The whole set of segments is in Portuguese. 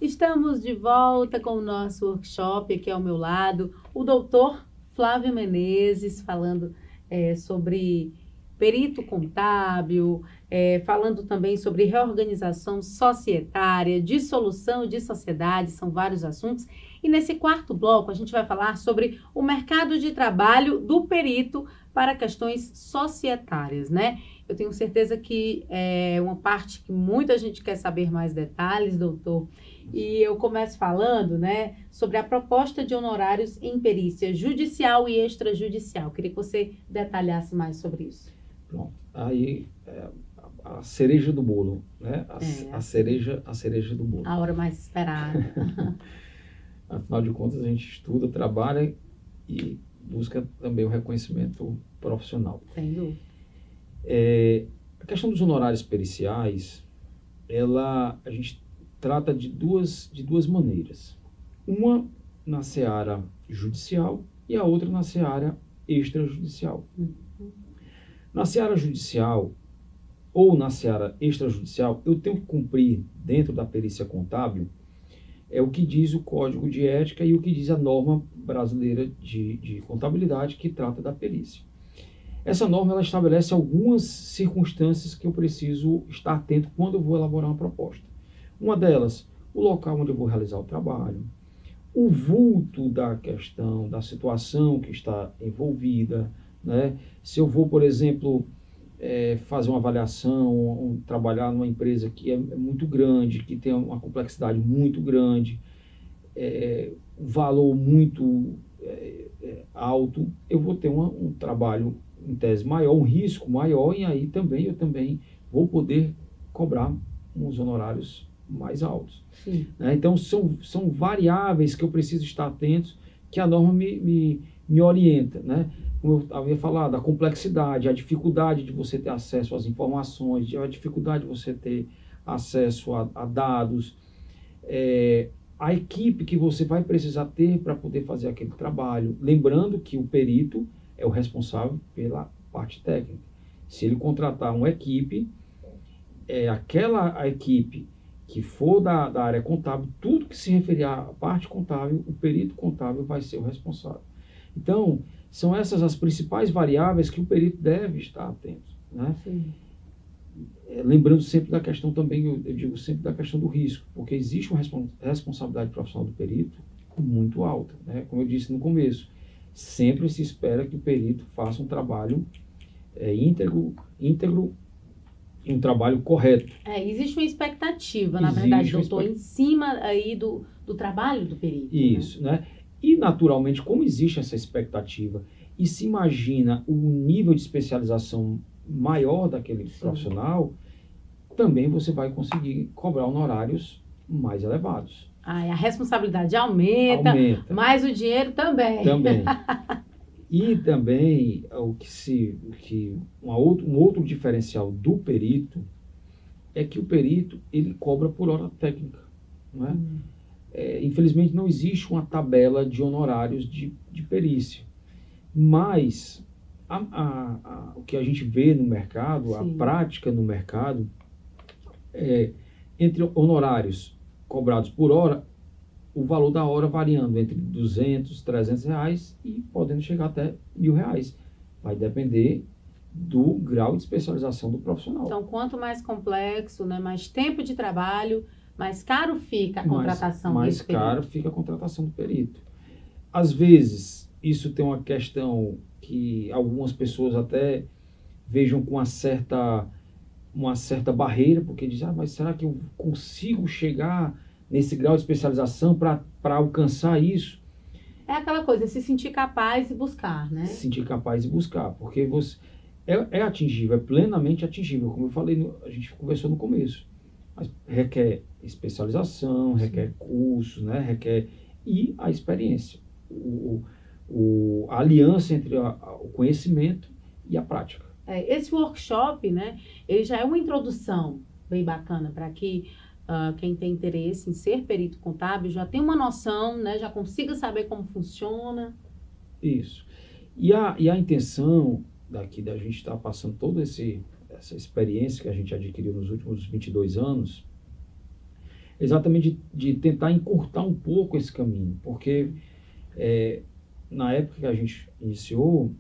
Estamos de volta com o nosso workshop, aqui ao meu lado, o doutor Flávio Menezes, falando sobre perito contábil, falando também sobre reorganização societária, dissolução de sociedade, são vários assuntos. E nesse quarto bloco a gente vai falar sobre o mercado de trabalho do perito para questões societárias, né? Eu tenho certeza que é uma parte que muita gente quer saber mais detalhes, doutor. E eu começo falando, né, sobre a proposta de honorários em perícia judicial e extrajudicial. Queria que você detalhasse mais sobre isso. Pronto. Aí a cereja do bolo, né? A cereja do bolo. A hora mais esperada. Afinal de contas, a gente estuda, trabalha e busca também o reconhecimento profissional. Sem dúvida. A questão dos honorários periciais, a gente trata de duas maneiras. Uma na seara judicial e a outra na seara extrajudicial. Na seara judicial ou na seara extrajudicial, eu tenho que cumprir dentro da perícia contábil o que diz o Código de Ética e o que diz a norma brasileira de contabilidade que trata da perícia. Essa norma ela estabelece algumas circunstâncias que eu preciso estar atento quando eu vou elaborar uma proposta. Uma delas, o local onde eu vou realizar o trabalho, o vulto da questão, da situação que está envolvida, né? Se eu vou, por exemplo, fazer uma avaliação, trabalhar numa empresa que é muito grande, que tem uma complexidade muito grande, um valor muito alto, eu vou ter um trabalho em tese maior, um risco maior, e aí eu também vou poder cobrar uns honorários mais altos. Né? Então, são variáveis que eu preciso estar atento, que a norma me orienta, né? Como eu havia falado, a complexidade, a dificuldade de você ter acesso às informações, a dificuldade de você ter acesso a dados, a equipe que você vai precisar ter para poder fazer aquele trabalho. Lembrando que o perito é o responsável pela parte técnica. Se ele contratar uma equipe, a equipe que for da área contábil, tudo que se referir à parte contábil, o perito contábil vai ser o responsável. Então, são essas as principais variáveis que o perito deve estar atento, né? Lembrando sempre da questão também, eu digo sempre da questão do risco, porque existe uma responsabilidade profissional do perito muito alta, né? Como eu disse no começo, sempre se espera que o perito faça um trabalho íntegro e um trabalho correto. Existe uma expectativa, na verdade, doutor, em cima aí do trabalho do perito. Isso, né? E, naturalmente, como existe essa expectativa e se imagina o nível de especialização maior daquele profissional, também você vai conseguir cobrar honorários mais elevados. A responsabilidade aumenta, mas o dinheiro também. E também, um outro diferencial do perito é que o perito ele cobra por hora técnica, não é? Infelizmente não existe uma tabela de honorários de perícia, mas o que a gente vê no mercado, a prática no mercado, entre honorários cobrados por hora, o valor da hora variando entre R$200, R$300 e podendo chegar até R$1.000. Vai depender do grau de especialização do profissional. Então, quanto mais complexo, né, mais tempo de trabalho, mais caro fica a contratação do perito. Mais caro fica a contratação do perito. Às vezes, isso tem uma questão que algumas pessoas até vejam com uma certa barreira, porque dizem, mas será que eu consigo chegar nesse grau de especialização para alcançar isso? É aquela coisa, se sentir capaz e buscar, né? Se sentir capaz e buscar, porque você é atingível, é plenamente atingível, como eu falei, a gente conversou no começo. Mas requer especialização, requer cursos, né? E a experiência, a aliança entre o conhecimento e a prática. Esse workshop, né, ele já é uma introdução bem bacana para que quem tem interesse em ser perito contábil já tenha uma noção, né, já consiga saber como funciona. Isso. E a intenção da gente estar passando toda essa experiência que a gente adquiriu nos últimos 22 anos exatamente de tentar encurtar um pouco esse caminho, porque na época que a gente iniciou,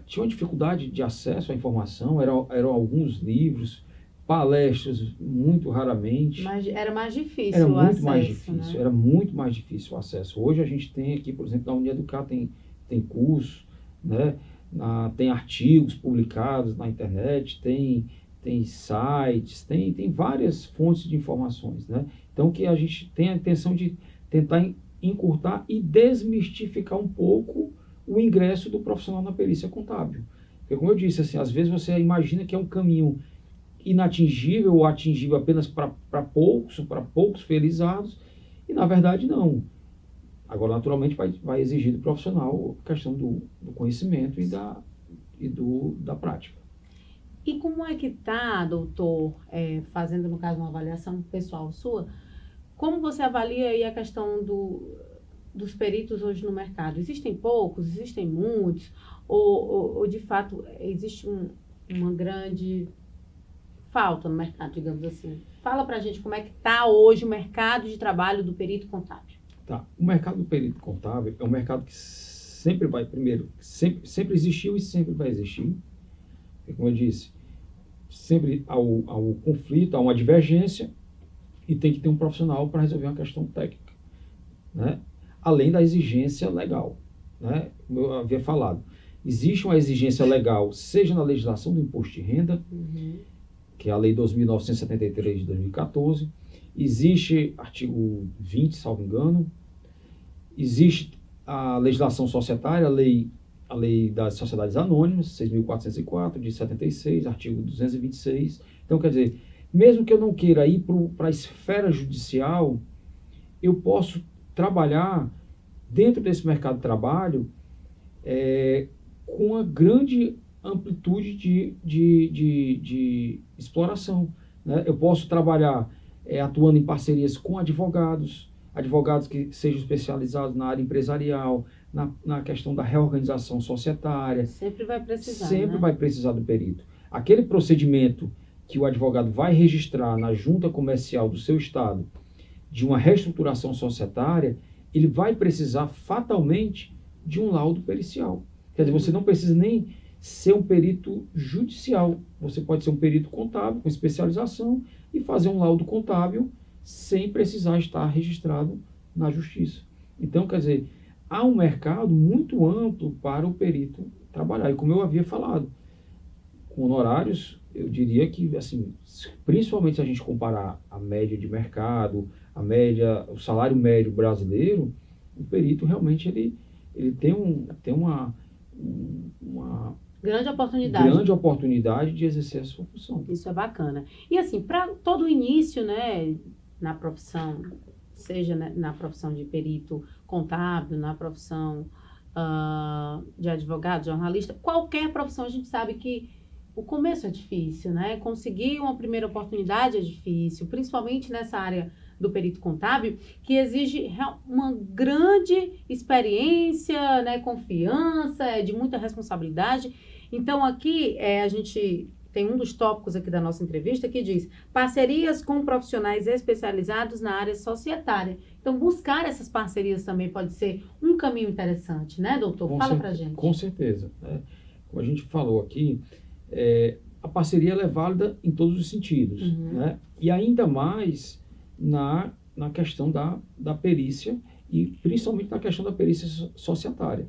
tinha uma dificuldade de acesso à informação, eram alguns livros, palestras muito raramente. Mas era mais difícil Era o muito acesso, mais difícil, né? era muito mais difícil o acesso. Hoje a gente tem aqui, por exemplo, na Unieducar tem curso, né? Tem artigos publicados na internet, tem sites, tem várias fontes de informações, né? Então que a gente tem a intenção de tentar encurtar e desmistificar um pouco o ingresso do profissional na perícia contábil. Porque, como eu disse, assim, às vezes você imagina que é um caminho inatingível ou atingível apenas para poucos felizardos, e na verdade não. Agora, naturalmente, vai exigir do profissional a questão do conhecimento da prática. E como é que está, doutor, fazendo, no caso, uma avaliação pessoal sua, como você avalia aí a questão dos peritos hoje no mercado? Existem poucos, existem muitos, ou de fato existe uma grande falta no mercado, digamos assim? Fala pra gente como é que está hoje o mercado de trabalho do perito contábil. Tá. O mercado do perito contábil é um mercado que sempre vai, primeiro, sempre existiu e sempre vai existir. E, como eu disse, sempre há o conflito, há uma divergência e tem que ter um profissional para resolver uma questão técnica, né? Além da exigência legal, né? Como eu havia falado, existe uma exigência legal, seja na legislação do imposto de renda, que é a Lei 2.973 de 2014, existe artigo 20, salvo engano, existe a legislação societária, a lei das sociedades anônimas, 6.404, de 76, artigo 226. Então, quer dizer, mesmo que eu não queira ir para a esfera judicial, eu posso trabalhar dentro desse mercado de trabalho com uma grande amplitude de exploração, né? Eu posso trabalhar atuando em parcerias com advogados que sejam especializados na área empresarial, na questão da reorganização societária. Sempre vai precisar, Sempre né? vai precisar do perito. Aquele procedimento que o advogado vai registrar na junta comercial do seu estado de uma reestruturação societária, ele vai precisar fatalmente de um laudo pericial. Quer dizer, você não precisa nem ser um perito judicial. Você pode ser um perito contábil com especialização e fazer um laudo contábil sem precisar estar registrado na justiça. Então, quer dizer, há um mercado muito amplo para o perito trabalhar. E como eu havia falado, com honorários, eu diria que, assim, principalmente se a gente comparar a média de mercado, o salário médio brasileiro, o perito realmente ele tem uma grande oportunidade de exercer a sua função. Isso é bacana. E assim, para todo o início, né, na profissão, seja na profissão de perito contábil, na profissão de advogado, jornalista, qualquer profissão, a gente sabe que o começo é difícil, né? Conseguir uma primeira oportunidade é difícil, principalmente nessa área do perito contábil, que exige uma grande experiência, né, confiança, de muita responsabilidade. Então, aqui, a gente tem um dos tópicos aqui da nossa entrevista que diz parcerias com profissionais especializados na área societária. Então, buscar essas parcerias também pode ser um caminho interessante, né, doutor? Fala pra gente. Com certeza. Como a gente falou aqui, a parceria ela é válida em todos os sentidos, né? E ainda mais na questão da perícia e principalmente na questão da perícia societária.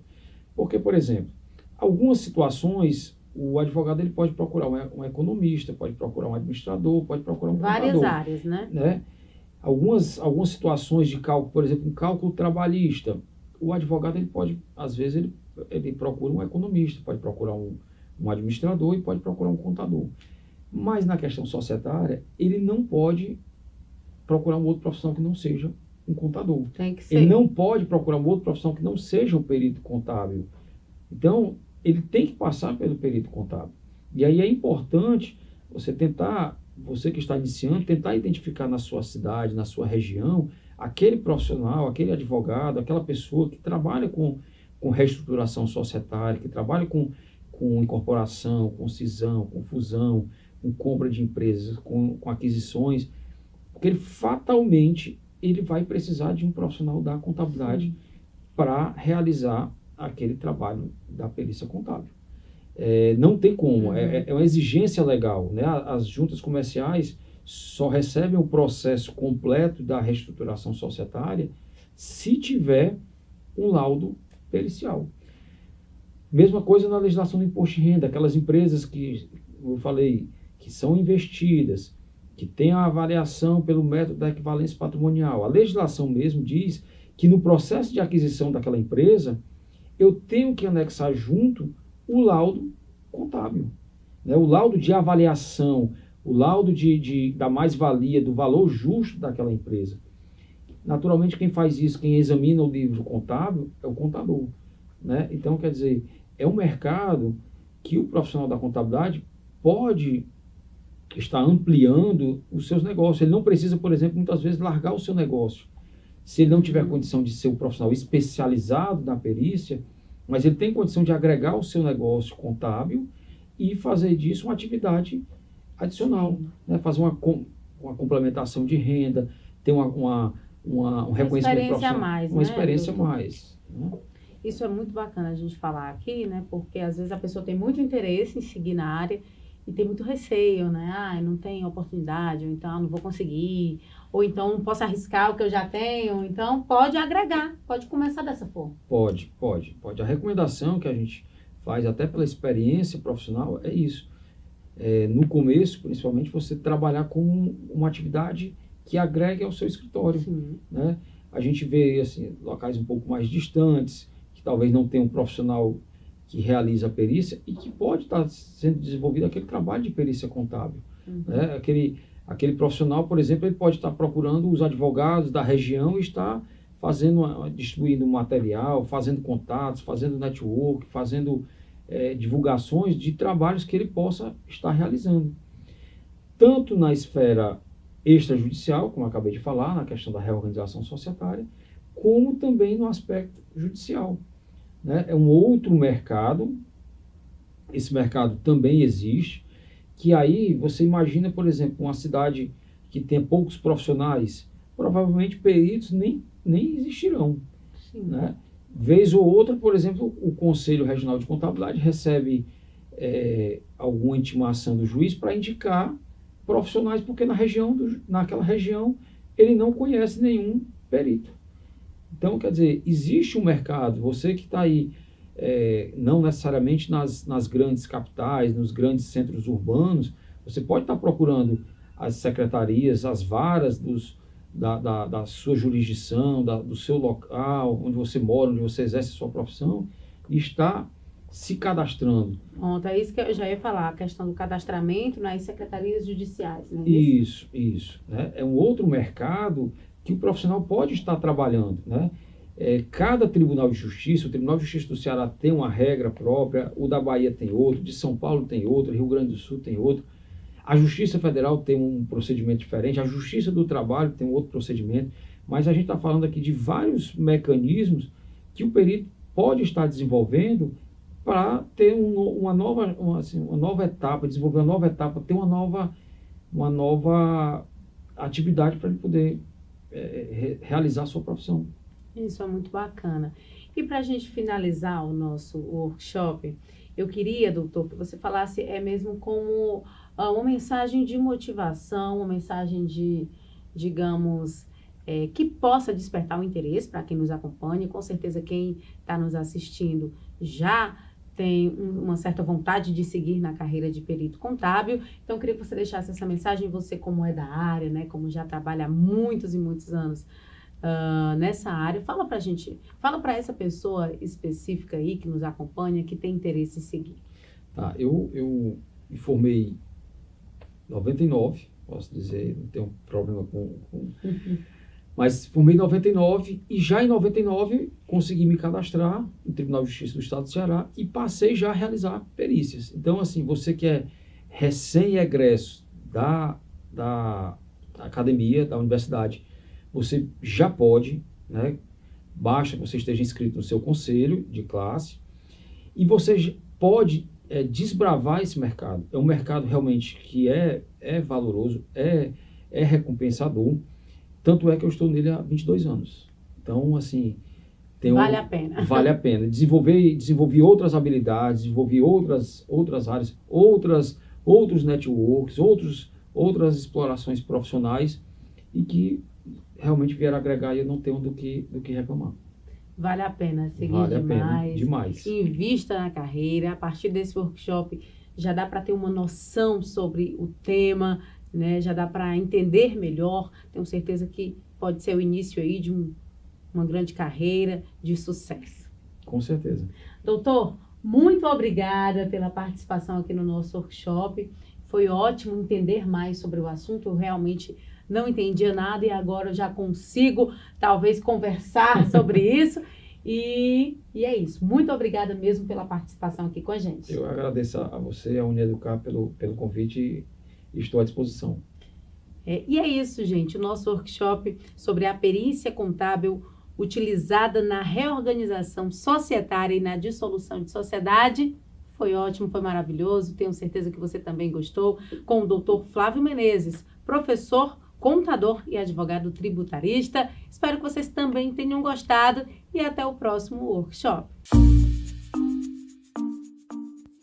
Porque, por exemplo, algumas situações o advogado ele pode procurar um economista, pode procurar um administrador, pode procurar um contador. Várias áreas, né? Algumas situações de cálculo, por exemplo, um cálculo trabalhista, o advogado ele pode, às vezes, ele procura um economista, pode procurar um administrador e pode procurar um contador. Mas na questão societária, ele não pode procurar uma outra profissão que não seja um contador. Tem que ser. Ele não pode procurar uma outra profissão que não seja um perito contábil. Então, ele tem que passar pelo perito contábil. E aí é importante você que está iniciando, tentar identificar na sua cidade, na sua região, aquele profissional, aquele advogado, aquela pessoa que trabalha com reestruturação societária, que trabalha com incorporação, com cisão, com fusão, com compra de empresas, com aquisições, Porque ele fatalmente ele vai precisar de um profissional da contabilidade para realizar aquele trabalho da perícia contábil. Não tem como, é uma exigência legal, né? As juntas comerciais só recebem o processo completo da reestruturação societária se tiver um laudo pericial. Mesma coisa na legislação do imposto de renda, aquelas empresas que eu falei, que são investidas, que têm a avaliação pelo método da equivalência patrimonial. A legislação mesmo diz que no processo de aquisição daquela empresa, eu tenho que anexar junto o laudo contábil, né? O laudo de avaliação, o laudo da mais-valia, do valor justo daquela empresa. Naturalmente, quem faz isso, quem examina o livro contábil, é o contador, né? Então, quer dizer, é um mercado que o profissional da contabilidade pode estar ampliando os seus negócios. Ele não precisa, por exemplo, muitas vezes largar o seu negócio. Se ele não tiver condição de ser um profissional especializado na perícia, mas ele tem condição de agregar o seu negócio contábil e fazer disso uma atividade adicional, né? Fazer uma complementação de renda, ter um reconhecimento profissional, uma experiência a mais, né? Isso é muito bacana a gente falar aqui, né? Porque às vezes a pessoa tem muito interesse em seguir na área e tem muito receio, né? Não tem oportunidade, ou então não vou conseguir, ou então não posso arriscar o que eu já tenho. Então pode agregar, pode começar dessa forma. Pode. A recomendação que a gente faz até pela experiência profissional é isso. No começo, principalmente, você trabalhar com uma atividade que agregue ao seu escritório, né? A gente vê assim, locais um pouco mais distantes, que talvez não tenham um profissional que realiza a perícia e que pode estar sendo desenvolvido aquele trabalho de perícia contábil, né? Aquele profissional, por exemplo, ele pode estar procurando os advogados da região e estar distribuindo material, fazendo contatos, fazendo network, fazendo divulgações de trabalhos que ele possa estar realizando. Tanto na esfera extrajudicial, como eu acabei de falar, na questão da reorganização societária, como também no aspecto judicial, né? É um outro mercado, esse mercado também existe, que aí você imagina, por exemplo, uma cidade que tem poucos profissionais, provavelmente peritos nem existirão, né? Vez ou outra, por exemplo, o Conselho Regional de Contabilidade recebe alguma intimação do juiz para indicar profissionais, porque naquela região ele não conhece nenhum perito. Então, quer dizer, existe um mercado, você que está aí, não necessariamente nas grandes capitais, nos grandes centros urbanos, você pode estar procurando as secretarias, as varas da sua jurisdição, do seu local, onde você mora, onde você exerce a sua profissão, e está se cadastrando. Pronto, é isso que eu já ia falar, a questão do cadastramento nas secretarias judiciais, não é isso? Isso, né? É um outro mercado que o profissional pode estar trabalhando, né? Cada Tribunal de Justiça, o Tribunal de Justiça do Ceará tem uma regra própria, o da Bahia tem outro, de São Paulo tem outro, Rio Grande do Sul tem outro, a Justiça Federal tem um procedimento diferente, a Justiça do Trabalho tem um outro procedimento, mas a gente está falando aqui de vários mecanismos que o perito pode estar desenvolvendo para ter uma nova etapa, desenvolver uma nova etapa, ter uma nova atividade para ele poder realizar a sua profissão. Isso é muito bacana. E para a gente finalizar o nosso workshop, eu queria, doutor, que você falasse mesmo como uma mensagem de motivação, uma mensagem de, digamos, que possa despertar o interesse para quem nos acompanha. Com certeza quem está nos assistindo já tem uma certa vontade de seguir na carreira de perito contábil. Então, eu queria que você deixasse essa mensagem, você como é da área, né, como já trabalha há muitos e muitos anos nessa área. Fala pra gente, fala para essa pessoa específica aí que nos acompanha, que tem interesse em seguir. Tá, eu me formei em 99, posso dizer, não tenho problema com mas formei em 99 e já em 99 consegui me cadastrar no Tribunal de Justiça do Estado do Ceará e passei já a realizar perícias. Então, assim, você que é recém-egresso da academia, da universidade, você já pode, né? Basta que você esteja inscrito no seu conselho de classe e você pode desbravar esse mercado. É um mercado realmente que é valoroso, é recompensador. Tanto é que eu estou nele há 22 anos. Então, assim... Vale a pena. Vale a pena. Desenvolvi outras habilidades, desenvolvi outras áreas, outros networks, outras explorações profissionais e que realmente vieram agregar e eu não tenho do que reclamar. Vale a pena seguir vale demais. A pena, demais. Invista na carreira. A partir desse workshop já dá para ter uma noção sobre o tema, né? Já dá para entender melhor. Tenho certeza que pode ser o início aí de uma grande carreira de sucesso. Com certeza. Doutor, muito obrigada pela participação aqui no nosso workshop. Foi ótimo entender mais sobre o assunto. Eu realmente não entendia nada e agora eu já consigo, talvez, conversar sobre isso. E é isso. Muito obrigada mesmo pela participação aqui com a gente. Eu agradeço a você, a Unieducar, pelo convite e estou à disposição. E é isso, gente. O nosso workshop sobre a perícia contábil utilizada na reorganização societária e na dissolução de sociedade foi ótimo, foi maravilhoso. Tenho certeza que você também gostou. Com o doutor Flávio Menezes, professor, contador e advogado tributarista. Espero que vocês também tenham gostado e até o próximo workshop.